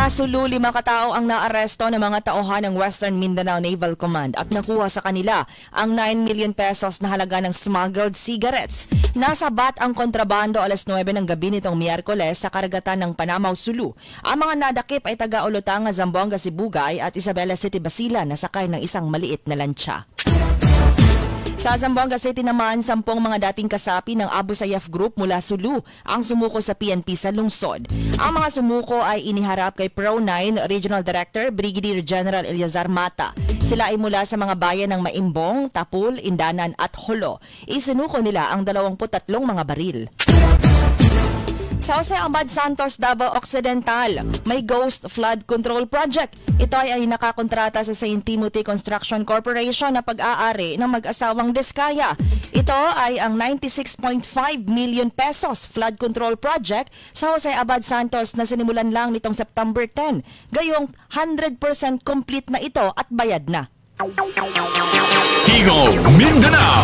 Sa Sulu, 5 katao ang naaresto ng mga tauhan ng Western Mindanao Naval Command at nakuha sa kanila ang 9 million pesos na halaga ng smuggled cigarettes. Nasabat ang kontrabando alas 9 ng gabi nitong Miyerkules sa karagatan ng Panamaw, Sulu. Ang mga nadakip ay taga-Olotanga, Zamboanga, Sibugay at Isabela City, Basilan na sakay ng isang maliit na lancha. Sa Zamboanga City naman, 10 mga dating kasapi ng Abu Sayyaf Group mula Sulu ang sumuko sa PNP sa lungsod. Ang mga sumuko ay iniharap kay Pro-9 Regional Director Brigadier General Eliazar Mata. Sila ay mula sa mga bayan ng Maimbong, Tapul, Indanan at Holo. Isinuko nila ang 23 mga baril. Sa Jose Abad Santos, Davao Occidental, may Ghost Flood Control Project. Ito ay nakakontrata sa St. Timothy Construction Corporation na pag-aari ng mag-asawang Diskaya. Ito ay ang 96.5 million pesos flood control project sa Jose Abad Santos na sinimulan lang nitong September 10. Gayong 100% complete na ito at bayad na. Tigo Mindanao.